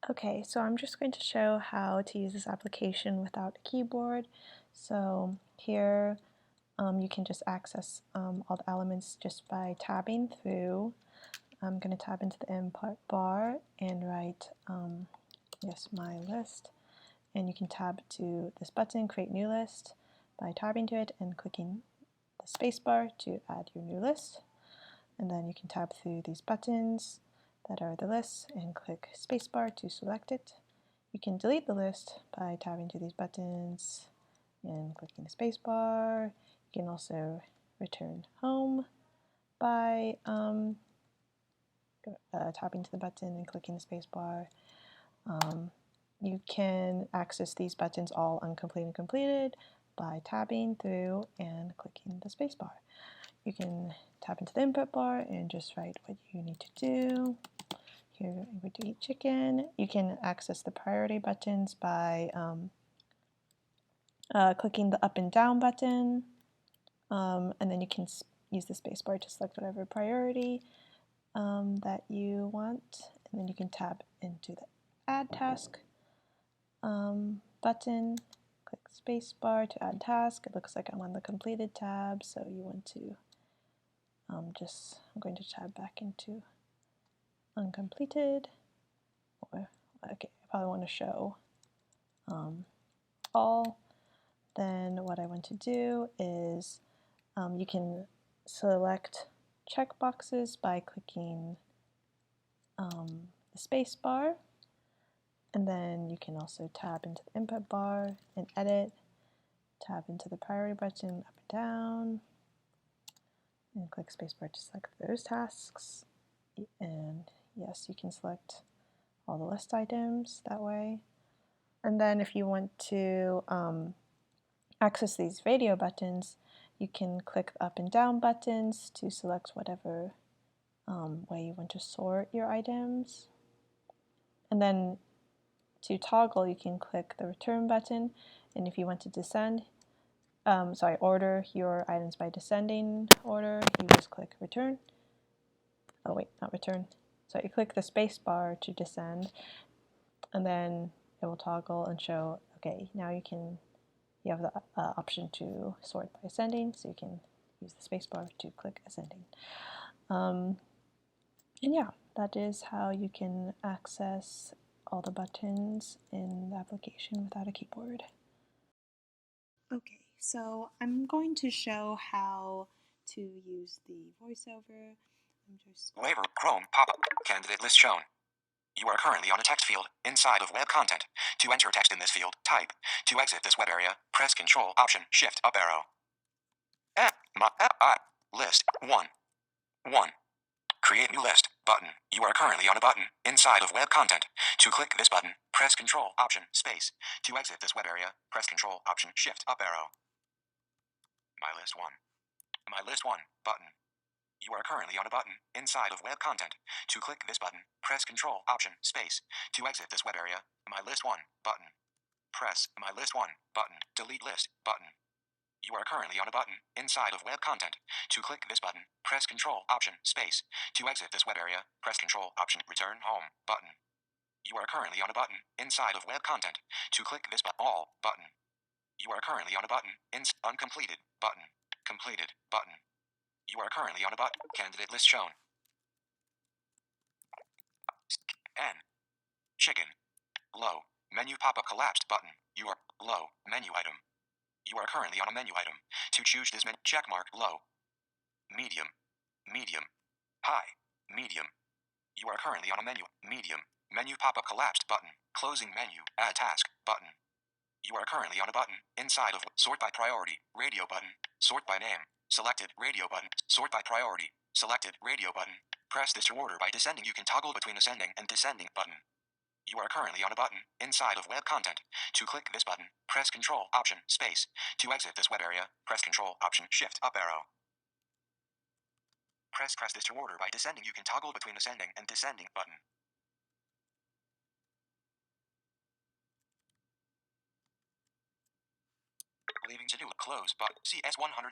Okay, so I'm just going to show how to use this application without a keyboard. So here you can just access all the elements just by tabbing through. I'm going to tab into the input bar and write, yes, my list. And you can tab to this button, create new list, by tabbing to it and clicking the spacebar to add your new list. And then you can tab through these buttons that are the lists and click spacebar to select it. You can delete the list by tabbing to these buttons and clicking the spacebar. You can also return home by tapping to the button and clicking the spacebar. You can access these buttons all uncompleted and completed by tabbing through and clicking the spacebar. You can tap into the input bar and just write what you need to do. Here we're to eat chicken. You can access the priority buttons by clicking the up and down button, and then you can use the spacebar to select whatever priority that you want, and then you can tab into the add task button, click spacebar to add task. It looks like I'm on the completed tab, so you want to I'm going to tab back into uncompleted, or okay, I probably want to show all. Then what I want to do is you can select checkboxes by clicking the space bar, and then you can also tab into the input bar and edit, tab into the priority button up and down, and click spacebar to select those tasks. And yes, you can select all the list items that way. And then if you want to access these radio buttons, you can click the up and down buttons to select whatever way you want to sort your items. And then to toggle, you can click the return button, and if you want to order your items by descending order, you just click return. Oh wait, not return. So you click the space bar to descend, and then it will toggle and show, okay, now you have the option to sort by ascending, so you can use the space bar to click ascending. And yeah, that is how you can access all the buttons in the application without a keyboard. Okay, so I'm going to show how to use the voiceover. Waiver Chrome pop-up. Candidate list shown. You are currently on a text field inside of web content. To enter text in this field, type. To exit this web area, press Control Option Shift up arrow. List 1. 1. Create new list button. You are currently on a button inside of web content. To click this button, press Control Option Space. To exit this web area, press Control Option Shift up arrow. My list 1. My list 1 button. You are currently on a button inside of web content. To click this button, press Control Option Space. To exit this web area, My List 1 button. Press My List 1 button. Delete list button. You are currently on a button inside of web content. To click this button, press Control Option Space. To exit this web area, press Control Option Return Home button. You are currently on a button inside of web content. To click this All button. You are currently on a button Uncompleted button. Completed button. You are currently on a button. Candidate list shown. N. Chicken. Low. Menu pop-up collapsed button. You are low. Menu item. You are currently on a menu item. To choose this menu, checkmark low. Medium. Medium. High. Medium. You are currently on a menu. Medium. Menu pop-up collapsed button. Closing menu. Add task button. You are currently on a button inside of sort by priority. Radio button. Sort by name. Selected radio button. Sort by priority. Selected radio button. Press this to order by descending. You can toggle between ascending and descending button. You are currently on a button inside of web content. To click this button, press Control Option Space. To exit this web area, press Control Option Shift up arrow. Press this to order by descending. You can toggle between ascending and descending button. Leaving to-do close button. CS 124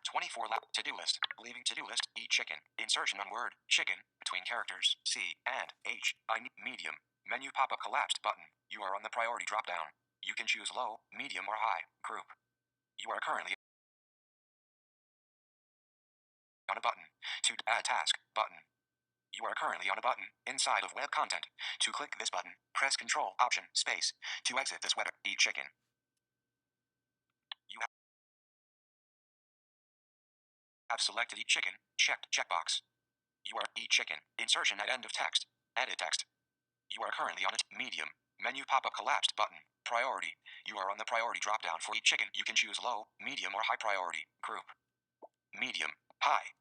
to-do list. Leaving to-do list. Eat chicken. Insertion on word chicken between characters C and H. I need medium. Menu pop-up collapsed button. You are on the priority drop-down. You can choose low, medium, or high. Group. You are currently on a button. To add task button. You are currently on a button inside of web content. To click this button, press Control Option Space. To exit this web, eat chicken. You have selected eat chicken. Checked checkbox. You are eat chicken. Insertion at end of text. Edit text. You are currently on a medium. Menu pop-up collapsed button. Priority. You are on the priority drop-down for eat chicken. You can choose low, medium, or high priority. Group. Medium. High.